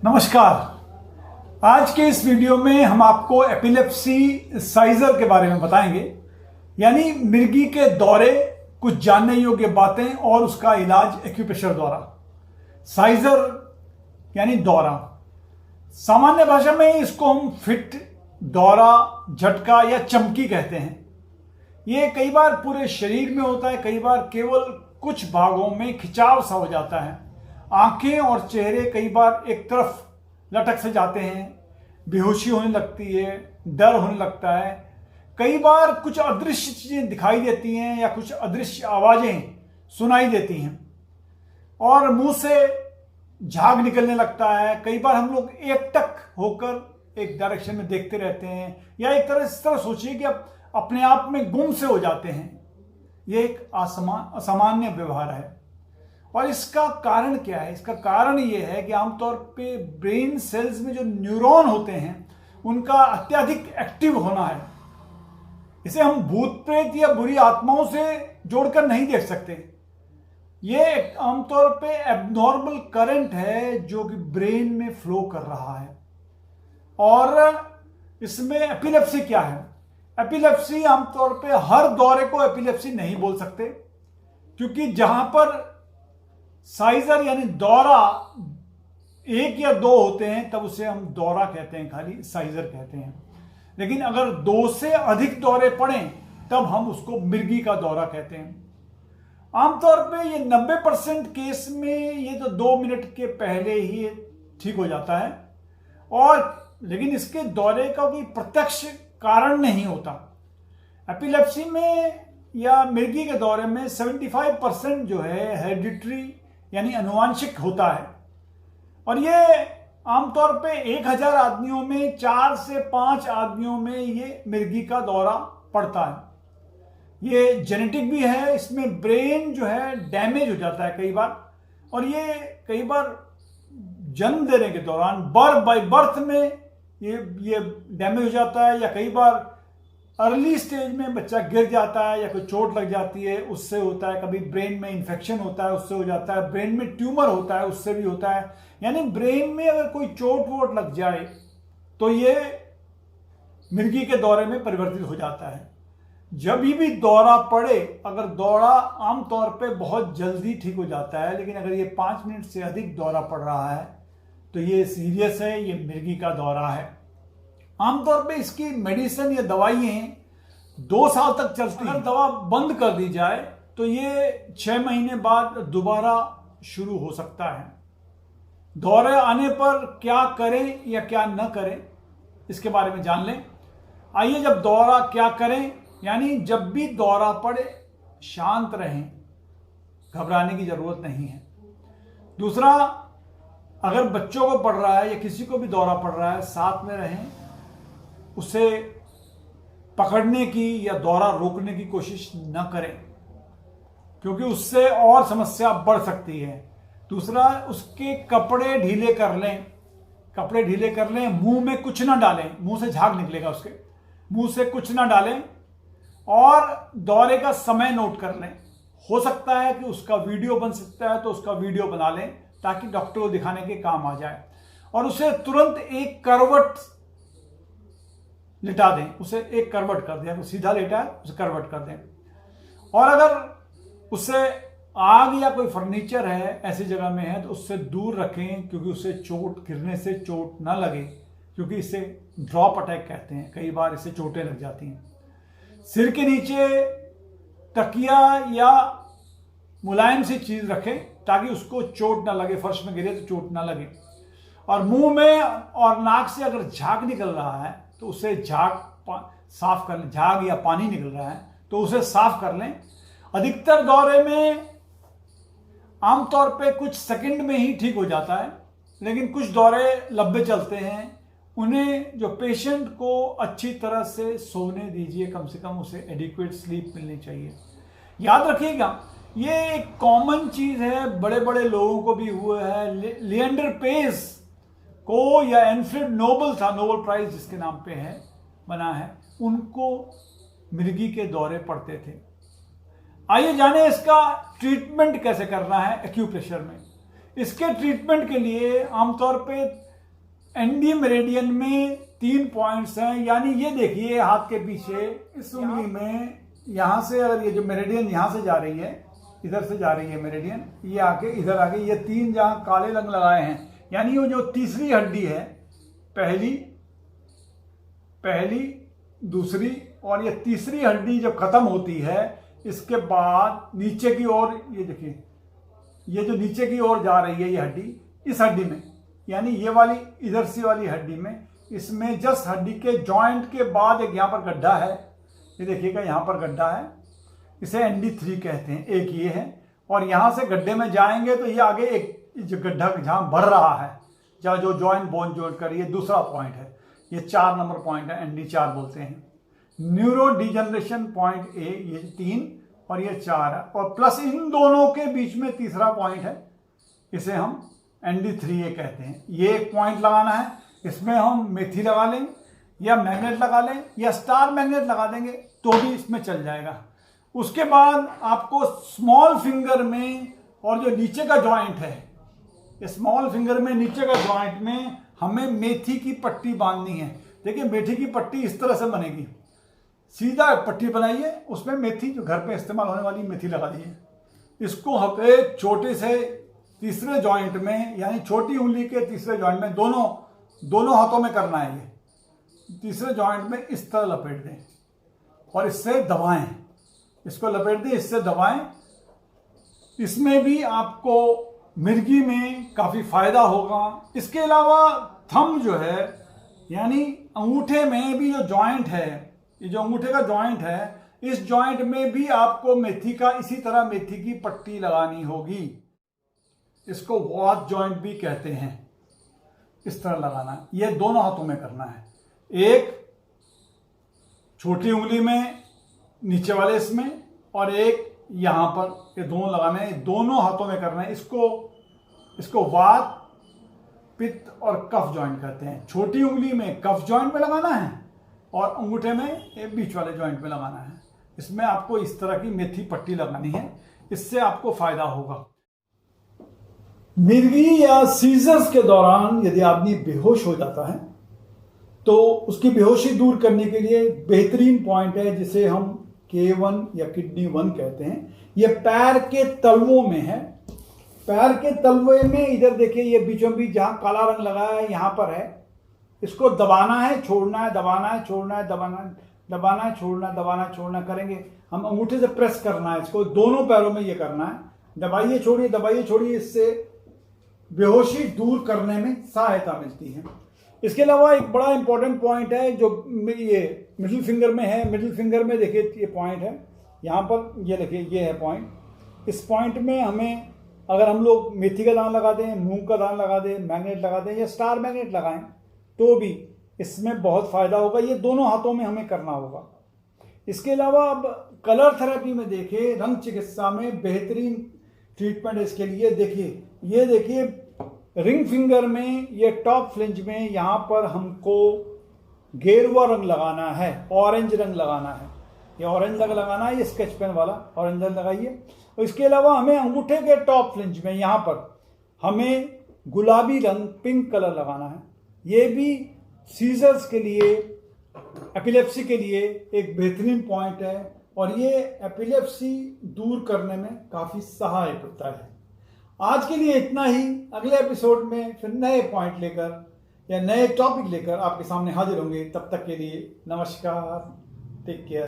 नमस्कार। आज के इस वीडियो में हम आपको एपिलेप्सी साइजर के बारे में बताएंगे, यानी मिर्गी के दौरे, कुछ जानने योग्य बातें और उसका इलाज एक्यूप्रेशर द्वारा। साइजर यानी दौरा, सामान्य भाषा में इसको हम फिट, दौरा, झटका या चमकी कहते हैं। ये कई बार पूरे शरीर में होता है, कई बार केवल कुछ भागों में खिंचाव सा हो जाता है। आंखें और चेहरे कई बार एक तरफ लटक से जाते हैं, बेहोशी होने लगती है, डर होने लगता है। कई बार कुछ अदृश्य चीजें दिखाई देती हैं या कुछ अदृश्य आवाजें सुनाई देती हैं और मुंह से झाग निकलने लगता है। कई बार हम लोग एकटक होकर एक डायरेक्शन में देखते रहते हैं या एक तरह इस तरह सोचिए कि अपने आप में गुम से हो जाते हैं। यह एक असामान्य व्यवहार है। और इसका कारण क्या है? इसका कारण यह है कि आमतौर पे ब्रेन सेल्स में जो न्यूरॉन होते हैं उनका अत्यधिक एक्टिव होना है। इसे हम भूत प्रेत या बुरी आत्माओं से जोड़कर नहीं देख सकते। यह आमतौर पे एबनॉर्मल करंट है जो कि ब्रेन में फ्लो कर रहा है। और इसमें एपिलेप्सी क्या है? एपिलेप्सी आमतौर पे हर दौरे को एपिलेप्सी नहीं बोल सकते, क्योंकि जहां पर साइजर यानी दौरा एक या दो होते हैं तब उसे हम दौरा कहते हैं, खाली साइजर कहते हैं। लेकिन अगर दो से अधिक दौरे पड़ें तब हम उसको मिर्गी का दौरा कहते हैं। आमतौर पे ये 90% केस में ये तो 2 मिनट के पहले ही ठीक हो जाता है, और लेकिन इसके दौरे का कोई प्रत्यक्ष कारण नहीं होता। एपिलेप्सी में या मिर्गी के दौरे में 75% जो है हेरिडिटरी यानी अनुवांशिक होता है, और ये आमतौर पे 1000 आदमियों में 4 से 5 आदमियों में ये मिर्गी का दौरा पड़ता है। ये जेनेटिक भी है। इसमें ब्रेन जो है डैमेज हो जाता है कई बार, और ये कई बार जन्म देने के दौरान बाय बर्थ में ये डैमेज हो जाता है, या कई बार अर्ली स्टेज में बच्चा गिर जाता है या कोई चोट लग जाती है, उससे होता है। कभी ब्रेन में इन्फेक्शन होता है, उससे हो जाता है। ब्रेन में ट्यूमर होता है, उससे भी होता है। यानी ब्रेन में अगर कोई चोट वोट लग जाए तो ये मिर्गी के दौरे में परिवर्तित हो जाता है। जब भी दौरा पड़े, अगर दौरा आमतौर पे बहुत जल्दी ठीक हो जाता है, लेकिन अगर ये 5 मिनट से अधिक दौरा पड़ रहा है तो ये सीरियस है, ये मिर्गी का दौरा है। आमतौर पे इसकी मेडिसिन या दवाइयाँ 2 साल तक चलती हैं। अगर दवा बंद कर दी जाए तो ये 6 महीने बाद दोबारा शुरू हो सकता है। दौरे आने पर क्या करें या क्या न करें, इसके बारे में जान लें। आइए, जब दौरा क्या करें, यानी जब भी दौरा पड़े शांत रहें, घबराने की जरूरत नहीं है। दूसरा, अगर बच्चों को पड़ रहा है या किसी को भी दौरा पड़ रहा है, साथ में रहें, उसे पकड़ने की या दौरा रोकने की कोशिश न करें, क्योंकि उससे और समस्या बढ़ सकती है। दूसरा, उसके कपड़े ढीले कर लें, मुंह में कुछ ना डालें, मुंह से झाग निकलेगा, उसके मुंह से कुछ ना डालें, और दौरे का समय नोट कर लें। हो सकता है कि उसका वीडियो बन सकता है तो उसका वीडियो बना लें ताकि डॉक्टर को दिखाने के काम आ जाए, और उसे तुरंत एक करवट लिटा दें। उसे एक करवट कर दें, सीधा लेटा है उसे करवट कर दें। और अगर उससे आग या कोई फर्नीचर है ऐसी जगह में है तो उससे दूर रखें, क्योंकि उसे गिरने से चोट ना लगे, क्योंकि इसे ड्रॉप अटैक कहते हैं। कई बार इसे चोटें लग जाती हैं। सिर के नीचे तकिया या मुलायम सी चीज रखें ताकि उसको चोट ना लगे, फर्श में गिरे तो चोट ना लगे। और मुंह में और नाक से अगर झाग निकल रहा है तो उसे साफ कर लें। झाग या पानी निकल रहा है तो उसे साफ कर लें। अधिकतर दौरे में आमतौर पे कुछ सेकंड में ही ठीक हो जाता है, लेकिन कुछ दौरे लंबे चलते हैं। उन्हें जो पेशेंट को अच्छी तरह से सोने दीजिए, कम से कम उसे एडिक्वेट स्लीप मिलनी चाहिए। याद रखिएगा, ये एक कॉमन चीज है, बड़े बड़े लोगों को भी हुआ है। लिएंडर पेस को या एल्फ्रेड नोबल था, नोबेल प्राइज जिसके नाम पे है बना है, उनको मिर्गी के दौरे पड़ते थे। आइए जाने इसका ट्रीटमेंट कैसे करना है एक्यूप्रेशर में। इसके ट्रीटमेंट के लिए आमतौर पे एंडी मेरिडियन में 3 पॉइंट्स हैं, यानी ये देखिए हाथ के पीछे इस उंगली में, यहां से अगर ये जो मेरिडियन यहां से जा रही है, इधर से जा रही है मेरिडियन, ये आके इधर आके ये 3 जहां काले रंग लगाए हैं, यानी वो जो तीसरी हड्डी है, पहली दूसरी और ये तीसरी हड्डी जब खत्म होती है, इसके बाद नीचे की ओर ये देखिए, ये जो नीचे की ओर जा रही है ये हड्डी, इस हड्डी में, यानी ये वाली इधर से वाली हड्डी में, इसमें जस्ट हड्डी के जॉइंट के बाद एक यहाँ पर गड्ढा है, ये देखिएगा यहाँ पर गड्ढा है, इसे ND3 कहते हैं। एक ये है, और यहाँ से गड्ढे में जाएंगे तो ये आगे एक जो गड्ढा जहाँ बढ़ रहा है, जहाँ जो जॉइंट बोन जॉइंट कर, ये दूसरा पॉइंट है, ये 4 नंबर पॉइंट है, ND4 बोलते हैं। न्यूरो डिजनरेशन पॉइंट ए, ये 3 और ये 4 है, और प्लस इन दोनों के बीच में तीसरा पॉइंट है, इसे हम ND3A कहते हैं। ये एक पॉइंट लगाना है, इसमें हम मेथी लगा लें या मैग्नेट लगा लें या स्टार मैग्नेट लगा देंगे तो भी इसमें चल जाएगा। उसके बाद आपको स्मॉल फिंगर में और जो नीचे का जॉइंट है, स्मॉल फिंगर में नीचे का जॉइंट में हमें मेथी की पट्टी बांधनी है। देखिए मेथी की पट्टी इस तरह से बनेगी, सीधा पट्टी बनाइए, उसमें मेथी जो घर पे इस्तेमाल होने वाली मेथी लगा दीजिए। इसको हमें छोटे से तीसरे जॉइंट में, यानी छोटी उंगली के तीसरे जॉइंट में, दोनों हाथों में करना है। ये तीसरे जॉइंट में इस तरह लपेट दें और इससे दबाएं, इसको लपेट दें, इससे दबाएं। इसमें भी आपको मिर्गी में काफ़ी फायदा होगा। इसके अलावा थंब जो है, यानी अंगूठे में भी जो जॉइंट है, ये जो अंगूठे का जॉइंट है, इस जॉइंट में भी आपको मेथी का इसी तरह मेथी की पट्टी लगानी होगी। इसको वॉच जॉइंट भी कहते हैं। इस तरह लगाना है, ये दोनों हाथों में करना है। एक छोटी उंगली में नीचे वाले इसमें, और एक यहां पर, ये दोनों लगाने हैं, दोनों हाथों में करना है। इसको वात, पित्त और कफ जॉइंट कहते हैं। छोटी उंगली में कफ जॉइंट में लगाना है और अंगूठे में बीच वाले जॉइंट में लगाना है। इसमें आपको इस तरह की मेथी पट्टी लगानी है, इससे आपको फायदा होगा। मिर्गी या सीजर्स के दौरान यदि आदमी बेहोश हो जाता है तो उसकी बेहोशी दूर करने के लिए बेहतरीन पॉइंट है, जिसे हम K1 या किडनी 1 कहते हैं। ये पैर के तलवों में है। पैर के तलवे में इधर देखिए, ये बीचों बीच जहां काला रंग लगाया है यहां पर है। इसको दबाना है, छोड़ना है, दबाना है, छोड़ना है, दबाना है, छोड़ना, दबाना है, छोड़ना करेंगे। हम अंगूठे से प्रेस करना है इसको, दोनों पैरों में ये करना है। दबाइए छोड़िए, दबाइए छोड़िए, इससे बेहोशी दूर करने में सहायता मिलती है। इसके अलावा एक बड़ा इंपॉर्टेंट पॉइंट है जो ये मिडिल फिंगर में है। मिडिल फिंगर में देखिए ये पॉइंट है, यहाँ पर ये देखिए ये है पॉइंट। इस पॉइंट में हमें, अगर हम लोग मेथी का दाना लगा दें, मूंग का दाना लगा दें, मैग्नेट लगा दें या स्टार मैग्नेट लगाएं तो भी इसमें बहुत फायदा होगा। ये दोनों हाथों में हमें करना होगा। इसके अलावा अब कलर थेरेपी में देखिए, रंग चिकित्सा में बेहतरीन ट्रीटमेंट इसके लिए। देखिए ये देखिए रिंग फिंगर में, ये टॉप फ्लिंज में, यहाँ पर हमको गेरुआ रंग लगाना है, ऑरेंज रंग लगाना है। ये ऑरेंज रंग लगाना है, ये स्केच पेन वाला ऑरेंज रंग लगाइए। और इसके अलावा हमें अंगूठे के टॉप फ्लिंज में यहाँ पर हमें गुलाबी रंग, पिंक कलर लगाना है। ये भी सीजर्स के लिए, एपिलेप्सी के लिए एक बेहतरीन पॉइंट है और ये एपिलेप्सी दूर करने में काफ़ी सहायक होता है। आज के लिए इतना ही। अगले एपिसोड में फिर नए पॉइंट लेकर या नए टॉपिक लेकर आपके सामने हाजिर होंगे। तब तक के लिए नमस्कार, टेक केयर।